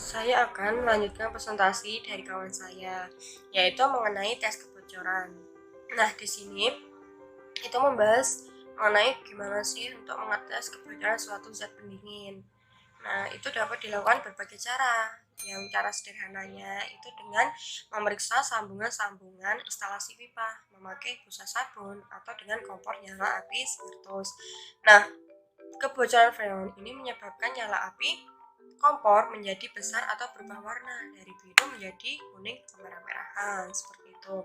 Saya akan melanjutkan presentasi dari kawan saya, yaitu mengenai tes kebocoran. Nah, di sini itu membahas mengenai gimana sih untuk mengetes kebocoran suatu zat pendingin. Nah, itu dapat dilakukan berbagai cara. Yang cara sederhananya itu dengan memeriksa sambungan-sambungan instalasi pipa, memakai busa sabun, atau dengan kompor nyala api spiritus. Nah, kebocoran freon ini menyebabkan nyala api kompor menjadi besar atau berubah warna dari biru menjadi kuning kemerah-merahan seperti itu.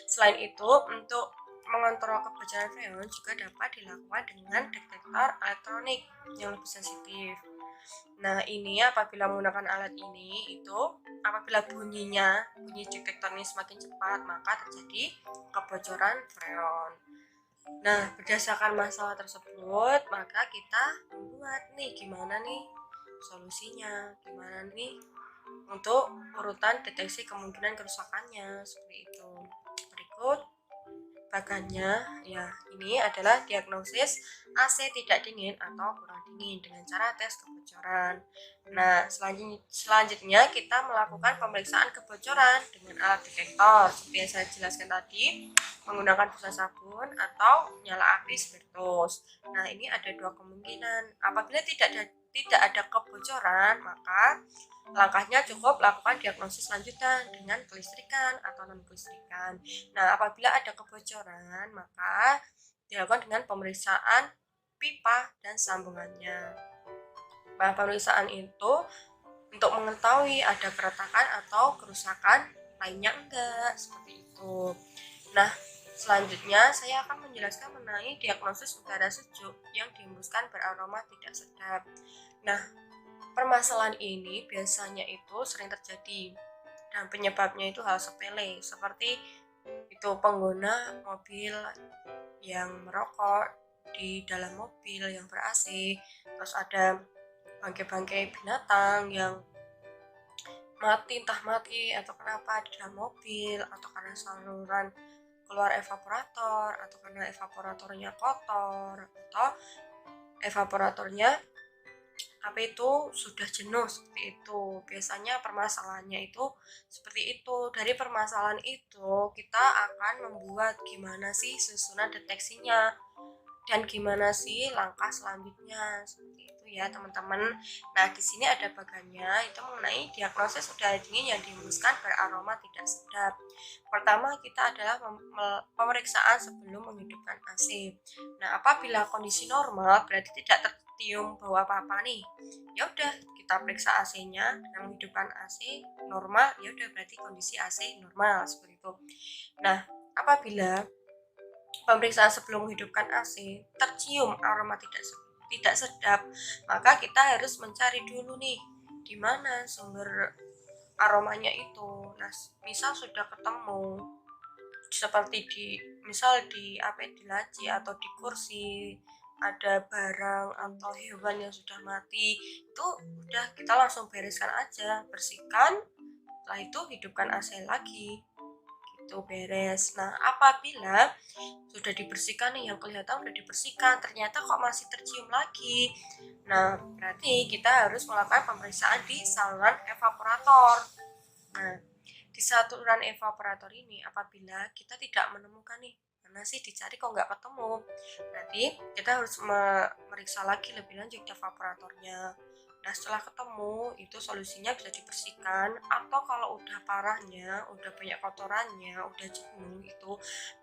Selain itu, untuk mengontrol kebocoran freon juga dapat dilakukan dengan detektor elektronik yang lebih sensitif. Nah, ini apabila menggunakan alat ini itu apabila bunyi detektornya semakin cepat, maka terjadi kebocoran freon. Nah, berdasarkan masalah tersebut, maka kita membuat nih gimana nih solusinya, gimana nih untuk urutan deteksi kemungkinan kerusakannya seperti itu. Berikut bagannya, ya ini adalah diagnosis AC tidak dingin atau kurang dingin dengan cara tes kebocoran. Nah, selanjutnya kita melakukan pemeriksaan kebocoran dengan alat detektor seperti yang saya jelaskan tadi, menggunakan busa sabun atau nyala api spiritus. Nah, ini ada dua kemungkinan. Apabila tidak ada kebocoran, maka langkahnya cukup lakukan diagnosis lanjutan dengan kelistrikan atau non kelistrikan. Nah, apabila ada kebocoran, maka dilakukan dengan pemeriksaan pipa dan sambungannya. Nah, pemeriksaan itu untuk mengetahui ada keretakan atau kerusakan lainnya enggak, seperti itu. Nah, selanjutnya saya akan menjelaskan mengenai diagnosis udara sejuk yang dihembuskan beraroma tidak sedap. Nah, permasalahan ini biasanya itu sering terjadi dan penyebabnya itu hal sepele seperti itu pengguna mobil yang merokok di dalam mobil yang ber-AC, terus ada bangkai-bangkai binatang yang entah mati atau kenapa di dalam mobil, atau karena saluran keluar evaporator, atau karena evaporatornya kotor, atau evaporatornya apa itu sudah jenuh seperti itu. Biasanya permasalahannya itu seperti itu. Dari permasalahan itu kita akan membuat gimana sih susunan deteksinya dan gimana sih langkah selanjutnya seperti itu ya teman-teman. Nah, di sini ada bagannya itu mengenai diagnosis udara dingin yang dihembuskan beraroma tidak sedap. Pertama, kita adalah pemeriksaan sebelum menghidupkan AC. Nah, apabila kondisi normal berarti tidak tercium bau apa-apa nih. Ya udah, kita periksa AC-nya dengan menghidupkan AC normal, ya udah berarti kondisi AC normal seperti itu. Nah, apabila pemeriksaan sebelum menghidupkan AC tercium aroma tidak sedap, maka kita harus mencari dulu nih di mana sumber aromanya itu. Nah, misal sudah ketemu seperti di laci atau di kursi ada barang atau hewan yang sudah mati, itu udah kita langsung bereskan aja, bersihkan, setelah itu hidupkan AC lagi, itu beres. Nah, apabila sudah dibersihkan nih, yang kelihatan sudah dibersihkan, ternyata kok masih tercium lagi, nah berarti kita harus melakukan pemeriksaan di saluran evaporator. Nah, di saluran evaporator ini apabila kita tidak menemukan nih mana sih dicari kok nggak ketemu, berarti kita harus memeriksa lagi lebih lanjut evaporatornya. Nah, setelah ketemu itu solusinya bisa dibersihkan, atau kalau udah parahnya, udah banyak kotorannya, udah jenuh itu,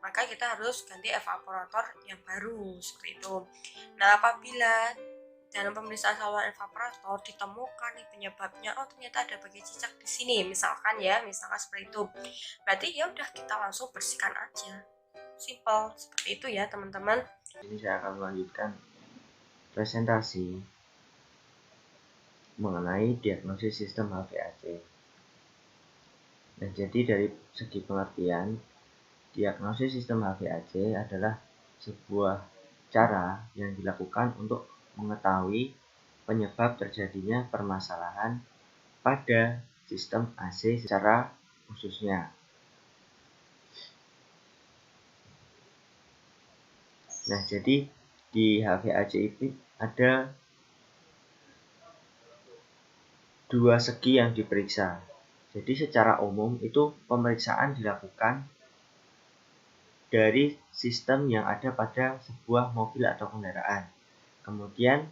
maka kita harus ganti evaporator yang baru seperti itu. Nah, apabila dalam pemeriksaan saluran evaporator ditemukan nih penyebabnya, oh ternyata ada bagian cicak di sini, misalkan seperti itu, berarti ya udah kita langsung bersihkan aja, simple seperti itu ya teman-teman. Ini saya akan melanjutkan presentasi mengenai diagnosis sistem HVAC. Nah, jadi dari segi pengertian, diagnosis sistem HVAC adalah sebuah cara yang dilakukan untuk mengetahui penyebab terjadinya permasalahan pada sistem AC secara khususnya. Nah, jadi di HVAC itu ada dua segi yang diperiksa. Jadi secara umum itu pemeriksaan dilakukan dari sistem yang ada pada sebuah mobil atau kendaraan. Kemudian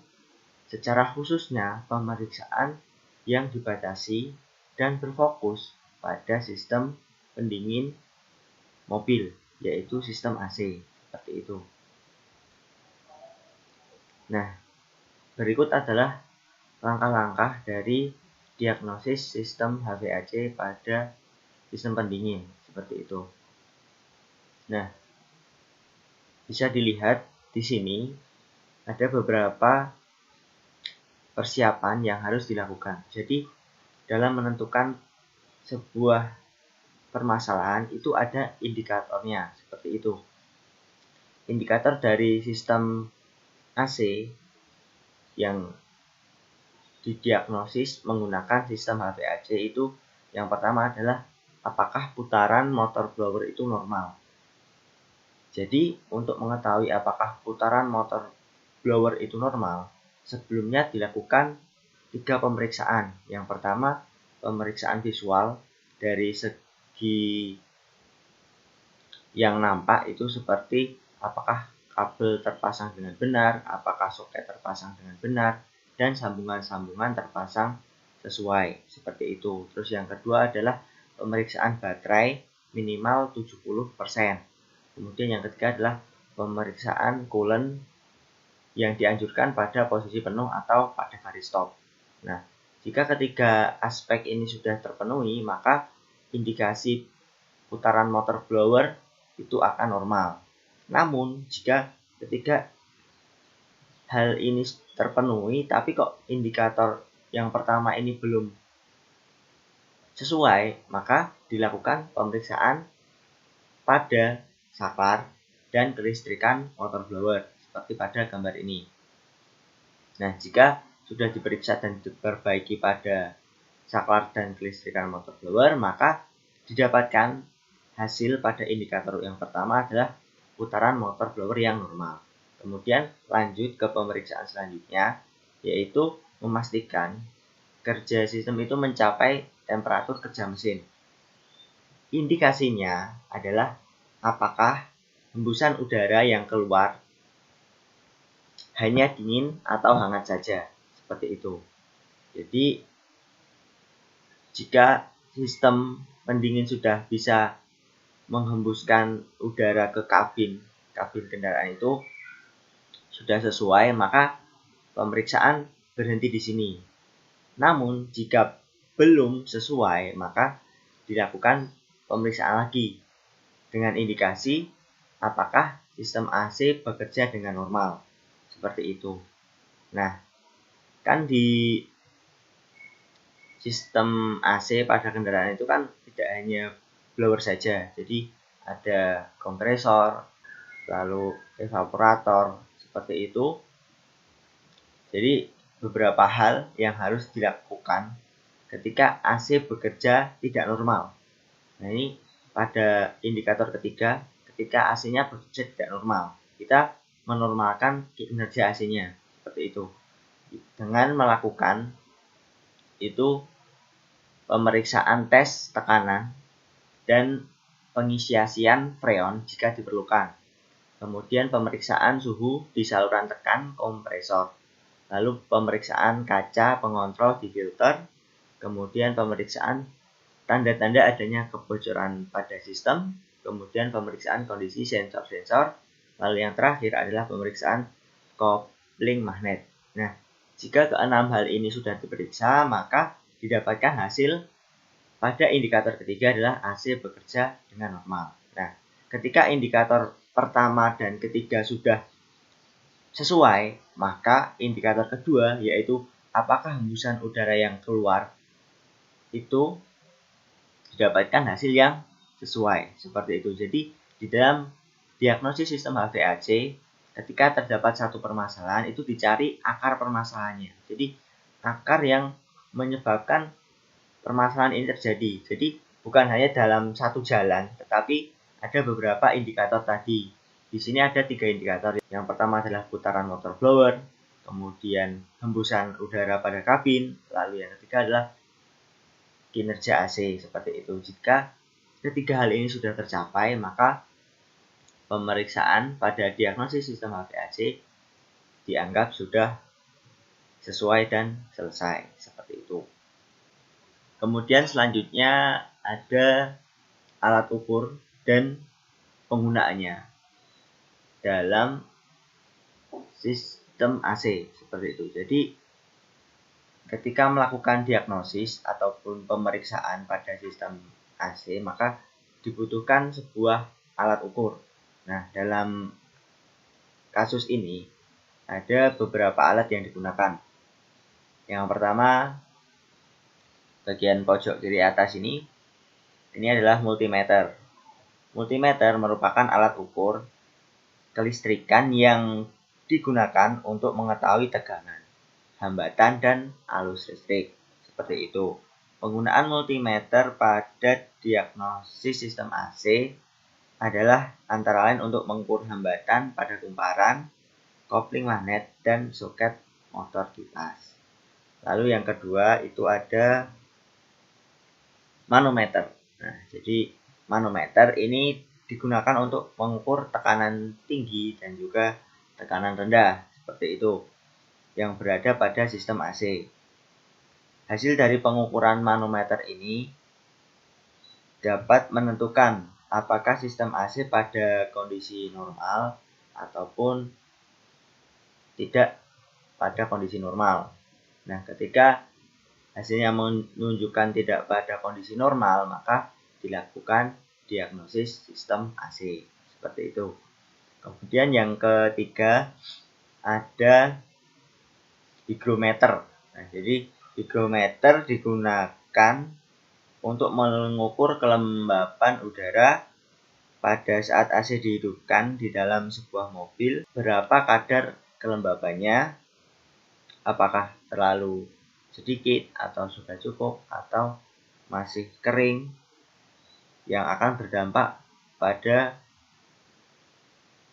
secara khususnya pemeriksaan yang dibatasi dan berfokus pada sistem pendingin mobil, yaitu sistem AC, seperti itu. Nah, berikut adalah langkah-langkah dari diagnosis sistem HVAC pada sistem pendingin, seperti itu. Nah, bisa dilihat di sini ada beberapa persiapan yang harus dilakukan. Jadi, dalam menentukan sebuah permasalahan itu ada indikatornya, seperti itu. Indikator dari sistem AC yang didiagnosis menggunakan sistem HVAC itu yang pertama adalah apakah putaran motor blower itu normal. Jadi untuk mengetahui apakah putaran motor blower itu normal, sebelumnya dilakukan 3 pemeriksaan. Yang pertama, pemeriksaan visual dari segi yang nampak itu seperti apakah kabel terpasang dengan benar, apakah soket terpasang dengan benar, dan sambungan-sambungan terpasang sesuai, seperti itu. Terus yang kedua adalah pemeriksaan baterai minimal 70%. Kemudian yang ketiga adalah pemeriksaan coolant yang dianjurkan pada posisi penuh atau pada garis stop. Nah, jika ketiga aspek ini sudah terpenuhi, maka indikasi putaran motor blower itu akan normal. Namun, jika ketiga hal ini terpenuhi, tapi kok indikator yang pertama ini belum sesuai, maka dilakukan pemeriksaan pada saklar dan kelistrikan motor blower, seperti pada gambar ini. Nah, jika sudah diperiksa dan diperbaiki pada saklar dan kelistrikan motor blower, maka didapatkan hasil pada indikator yang pertama adalah putaran motor blower yang normal. Kemudian lanjut ke pemeriksaan selanjutnya, yaitu memastikan kerja sistem itu mencapai temperatur kerja mesin. Indikasinya adalah apakah hembusan udara yang keluar hanya dingin atau hangat saja, seperti itu. Jadi jika sistem pendingin sudah bisa menghembuskan udara ke kabin kendaraan itu sudah sesuai, maka pemeriksaan berhenti di sini. Namun jika belum sesuai, maka dilakukan pemeriksaan lagi dengan indikasi apakah sistem AC bekerja dengan normal, seperti itu. Nah, kan di sistem AC pada kendaraan itu kan tidak hanya blower saja, jadi ada kompresor, lalu evaporator, seperti itu. Jadi beberapa hal yang harus dilakukan ketika AC bekerja tidak normal. Nah, ini pada indikator ketiga, ketika AC-nya bekerja tidak normal, kita menormalkan kinerja AC-nya, seperti itu. Dengan melakukan itu pemeriksaan tes tekanan dan pengisian freon jika diperlukan. Kemudian pemeriksaan suhu di saluran tekan kompresor. Lalu pemeriksaan kaca pengontrol di filter. Kemudian pemeriksaan tanda-tanda adanya kebocoran pada sistem. Kemudian pemeriksaan kondisi sensor-sensor. Lalu yang terakhir adalah pemeriksaan kopling magnet. Nah, jika keenam hal ini sudah diperiksa, maka didapatkan hasil pada indikator ketiga adalah AC bekerja dengan normal. Nah, ketika indikator pertama dan ketiga sudah sesuai, maka indikator kedua yaitu apakah hembusan udara yang keluar itu didapatkan hasil yang sesuai, seperti itu. Jadi di dalam diagnosis sistem HVAC, ketika terdapat satu permasalahan itu dicari akar permasalahannya. Jadi akar yang menyebabkan permasalahan ini terjadi. Jadi bukan hanya dalam satu jalan, tetapi ada beberapa indikator tadi. Di sini ada 3 indikator. Yang pertama adalah putaran motor blower, kemudian hembusan udara pada kabin, lalu yang ketiga adalah kinerja AC seperti itu. Jika ketiga hal ini sudah tercapai, maka pemeriksaan pada diagnosis sistem HVAC dianggap sudah sesuai dan selesai seperti itu. Kemudian selanjutnya ada alat ukur dan penggunaannya dalam sistem AC seperti itu. Jadi ketika melakukan diagnosis ataupun pemeriksaan pada sistem AC, maka dibutuhkan sebuah alat ukur. Nah, dalam kasus ini ada beberapa alat yang digunakan. Yang pertama, bagian pojok kiri atas ini adalah multimeter. Multimeter merupakan alat ukur kelistrikan yang digunakan untuk mengetahui tegangan, hambatan, dan arus listrik. Seperti itu. Penggunaan multimeter pada diagnosis sistem AC adalah antara lain untuk mengukur hambatan pada kumparan, kopling magnet, dan soket motor kipas. Lalu yang kedua itu ada manometer. Nah, jadi manometer ini digunakan untuk mengukur tekanan tinggi dan juga tekanan rendah, seperti itu, yang berada pada sistem AC. Hasil dari pengukuran manometer ini dapat menentukan apakah sistem AC pada kondisi normal ataupun tidak pada kondisi normal. Nah, ketika hasilnya menunjukkan tidak pada kondisi normal, maka dilakukan diagnosis sistem AC. Seperti itu. Kemudian yang ketiga ada hygrometer. Nah, jadi hygrometer digunakan untuk mengukur kelembapan udara pada saat AC dihidupkan di dalam sebuah mobil. Berapa kadar kelembapannya, apakah terlalu sedikit atau sudah cukup atau masih kering, yang akan berdampak pada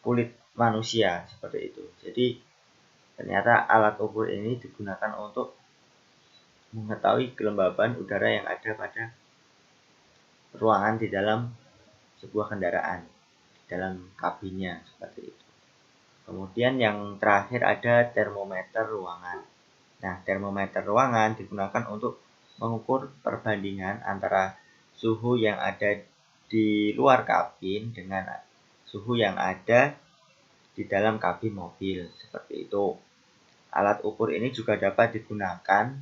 kulit manusia seperti itu. Jadi ternyata alat ukur ini digunakan untuk mengetahui kelembapan udara yang ada pada ruangan di dalam sebuah kendaraan, dalam kabinnya seperti itu. Kemudian yang terakhir ada termometer ruangan. Nah, termometer ruangan digunakan untuk mengukur perbandingan antara suhu yang ada di luar kabin dengan suhu yang ada di dalam kabin mobil, seperti itu. Alat ukur ini juga dapat digunakan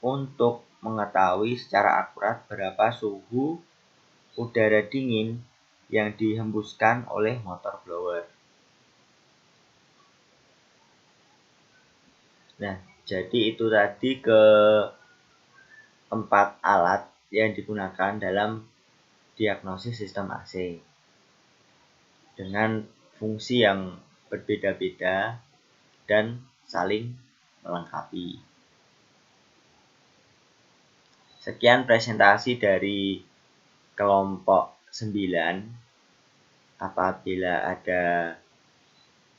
untuk mengetahui secara akurat berapa suhu udara dingin yang dihembuskan oleh motor blower. Nah, jadi itu tadi keempat alat yang digunakan dalam diagnosis sistem AC dengan fungsi yang berbeda-beda dan saling melengkapi. Sekian presentasi dari kelompok 9. Apabila ada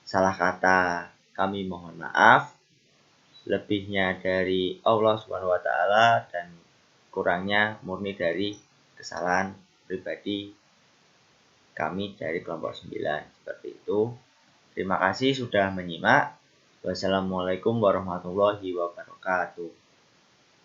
salah kata, kami mohon maaf. Lebihnya dari Allah SWT dan kurangnya murni dari kesalahan pribadi kami dari kelompok 9. Seperti itu. Terima kasih sudah menyimak. Wassalamualaikum warahmatullahi wabarakatuh.